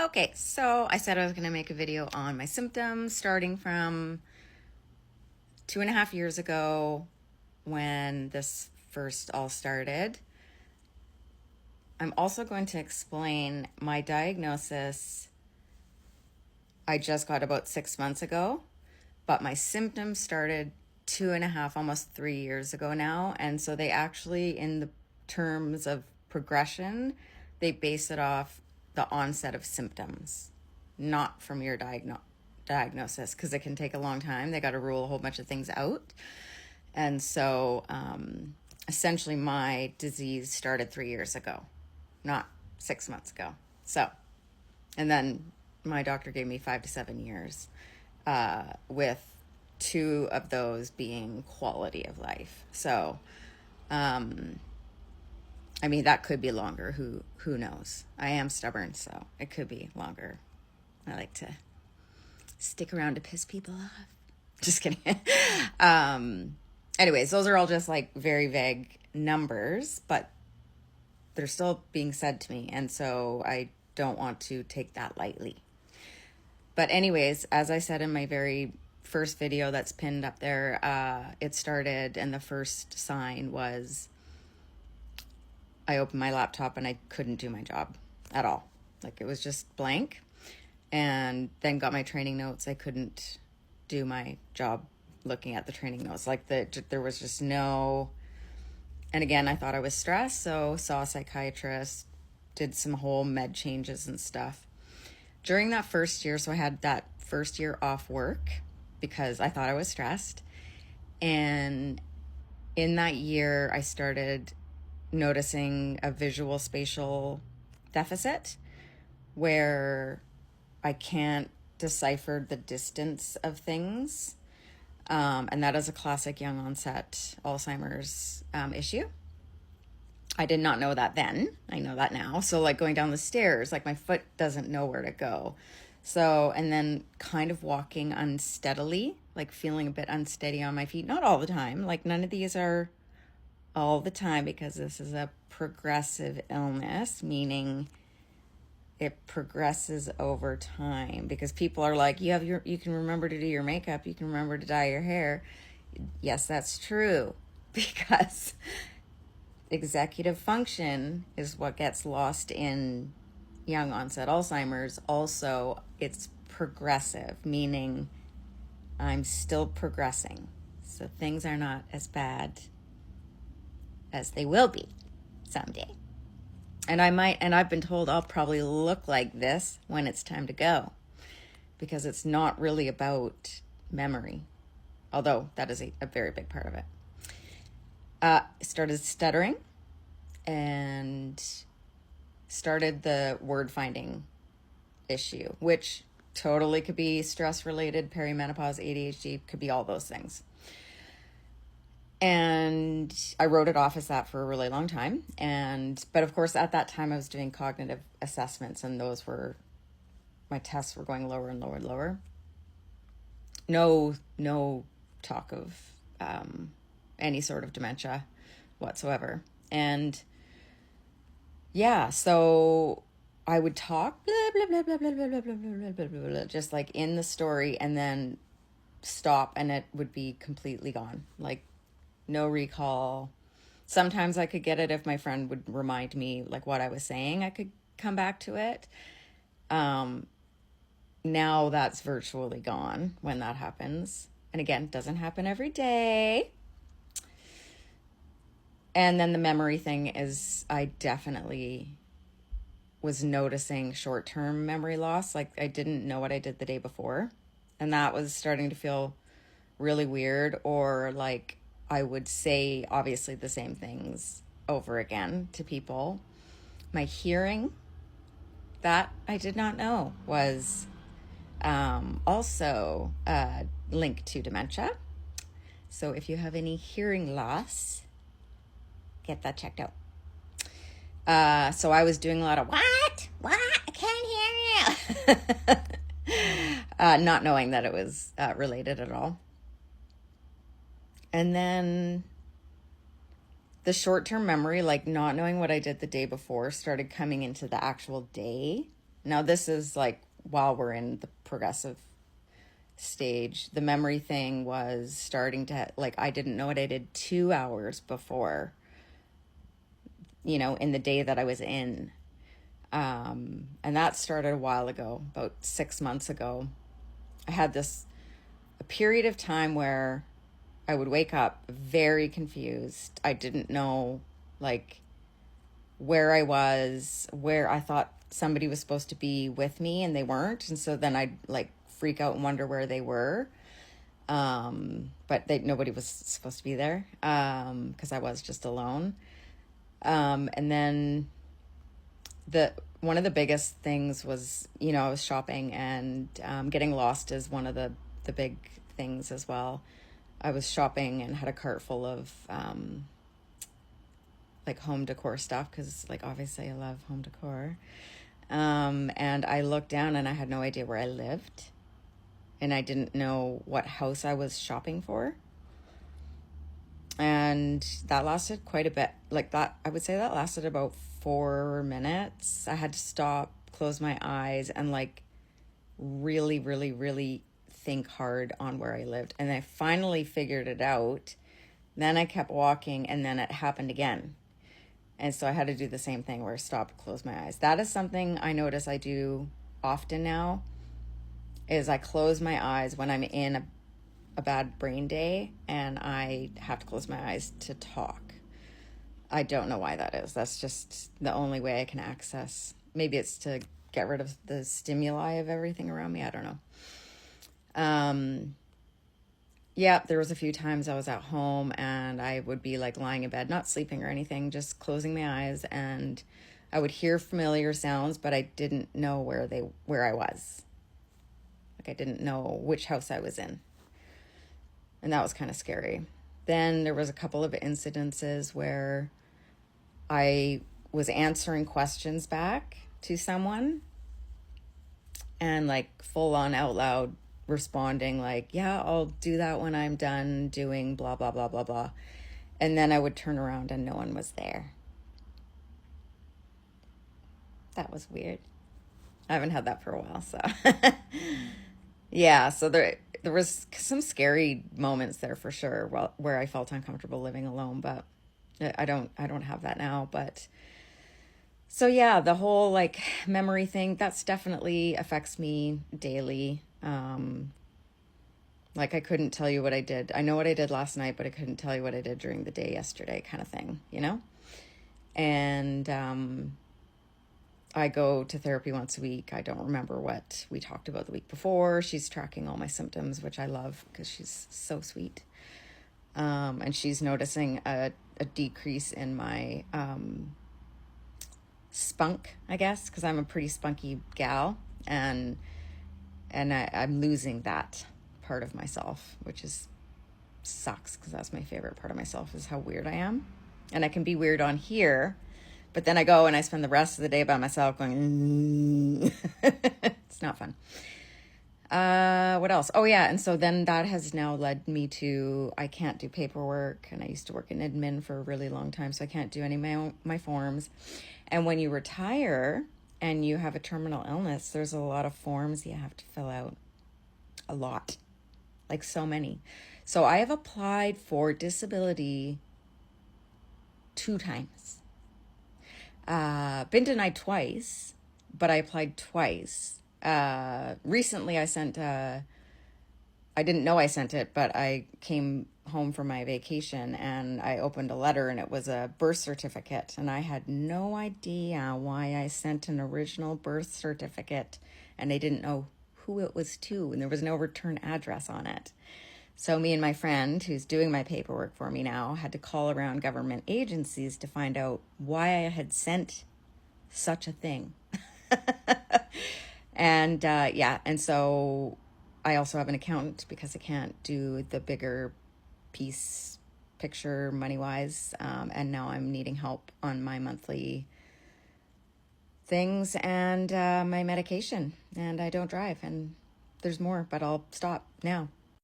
Okay, so I said I was going to make a video on my symptoms starting from 2.5 years ago when this first all started. I'm also going to explain my diagnosis. I just got about 6 months ago, but my symptoms started 2.5, almost 3 years ago now. And so they actually, in the terms of progression, they base it off the onset of symptoms, not from your diagnosis, because it can take a long time. They got to rule a whole bunch of things out. And so essentially my disease started 3 years ago, not 6 months ago. So, and then my doctor gave me 5 to 7 years, with 2 of those being quality of life. So, I mean, that could be longer. Who knows? I am stubborn, so it could be longer. I like to stick around to piss people off. Just kidding. Anyways, those are all just like very vague numbers, but they're still being said to me. And so I don't want to take that lightly. But anyways, as I said in my very first video that's pinned up there, it started, and the first sign was I opened my laptop and I couldn't do my job at all. Like, it was just blank. And then got my training notes. I couldn't do my job looking at the training notes. Like, there was just no... And again, I thought I was stressed, so saw a psychiatrist, did some whole med changes and stuff. During that first year, so I had that first year off work because I thought I was stressed. And in that year, I started noticing a visual spatial deficit where I can't decipher the distance of things. And that is a classic young onset Alzheimer's issue. I did not know that then. I know that now. So like going down the stairs, like my foot doesn't know where to go. So, and then kind of walking unsteadily, like feeling a bit unsteady on my feet. Not all the time. Like none of these are all the time because this is a progressive illness, meaning it progresses over time, because people are like, you can remember to do your makeup, you can remember to dye your hair. Yes, that's true, because executive function is what gets lost in young onset Alzheimer's. Also, it's progressive, meaning I'm still progressing. So things are not as bad as they will be someday. And I've been told I'll probably look like this when it's time to go, because it's not really about memory, although that is a very big part of it. Started stuttering and started the word finding issue, which totally could be stress related, perimenopause, ADHD, could be all those things. And I wrote it off as that for a really long time. But of course, at that time I was doing cognitive assessments, and my tests were going lower and lower and lower. No talk of any sort of dementia whatsoever. And yeah, so I would talk blah, blah, blah, blah, blah, blah, blah, blah, blah, blah, blah, blah, just like in the story, and then stop and it would be completely gone. Like, no recall. Sometimes I could get it if my friend would remind me like what I was saying. I could come back to it. Now that's virtually gone when that happens. And again, it doesn't happen every day. And then the memory thing is, I definitely was noticing short-term memory loss. Like, I didn't know what I did the day before. And that was starting to feel really weird, or like I would say obviously the same things over again to people. My hearing, that I did not know was also linked to dementia. So if you have any hearing loss, get that checked out. So I was doing a lot of, what? I can't hear you. Not knowing that it was related at all. And then the short-term memory, like not knowing what I did the day before, started coming into the actual day. Now, this is like while we're in the progressive stage. The memory thing was starting to, like, I didn't know what I did 2 hours before, in the day that I was in. And that started a while ago, about 6 months ago. I had a period of time where I would wake up very confused. I didn't know, like, where I was, where I thought somebody was supposed to be with me and they weren't. And so then I'd like freak out and wonder where they were. But nobody was supposed to be there, because I was just alone. And then one of the biggest things was, I was shopping, and getting lost is one of the big things as well. I was shopping and had a cart full of like home decor stuff, because like obviously I love home decor. And I looked down and I had no idea where I lived, and I didn't know what house I was shopping for. And that lasted quite a bit. Like that, I would say that lasted about 4 minutes. I had to stop, close my eyes, and like really, really, really think hard on where I lived. And I finally figured it out. Then I kept walking, and then it happened again. And so I had to do the same thing where I stop, close my eyes. That is something I notice I do often now, is I close my eyes when I'm in a bad brain day and I have to close my eyes to talk. I don't know why that is. That's just the only way I can access. Maybe it's to get rid of the stimuli of everything around me. I don't know. Yeah, there was a few times I was at home and I would be like lying in bed, not sleeping or anything, just closing my eyes, and I would hear familiar sounds, but I didn't know where I was. Like I didn't know which house I was in. And that was kind of scary. Then there was a couple of incidences where I was answering questions back to someone and like full on out loud responding like, yeah, I'll do that when I'm done doing blah, blah, blah, blah, blah. And then I would turn around and no one was there. That was weird. I haven't had that for a while, so. Yeah, so there was some scary moments there for sure, where I felt uncomfortable living alone, but I don't have that now. But so yeah, the whole like memory thing, that's definitely affects me daily. Like I couldn't tell you what I did. I know what I did last night, but I couldn't tell you what I did during the day yesterday, kind of thing, And I go to therapy once a week. I don't remember what we talked about the week before. She's tracking all my symptoms, which I love because she's so sweet. And she's noticing a decrease in my spunk, I guess, because I'm a pretty spunky gal, and I'm losing that part of myself, which sucks, because that's my favorite part of myself, is how weird I am. And I can be weird on here, but then I go and I spend the rest of the day by myself going, it's not fun. What else? Oh yeah. And so then that has now led me to, I can't do paperwork, and I used to work in admin for a really long time, so I can't do any of my forms. And when you retire and you have a terminal illness, there's a lot of forms you have to fill out. A lot. Like so many. So I have applied for disability 2 times. Been denied twice, but I applied twice. Recently I sent, I didn't know I sent it, but I came home from my vacation and I opened a letter, and it was a birth certificate. And I had no idea why I sent an original birth certificate, and I didn't know who it was to, and there was no return address on it. So me and my friend, who's doing my paperwork for me now, had to call around government agencies to find out why I had sent such a thing. And and so I also have an accountant, because I can't do the bigger piece picture money-wise, and now I'm needing help on my monthly things and my medication, and I don't drive, and there's more, but I'll stop now.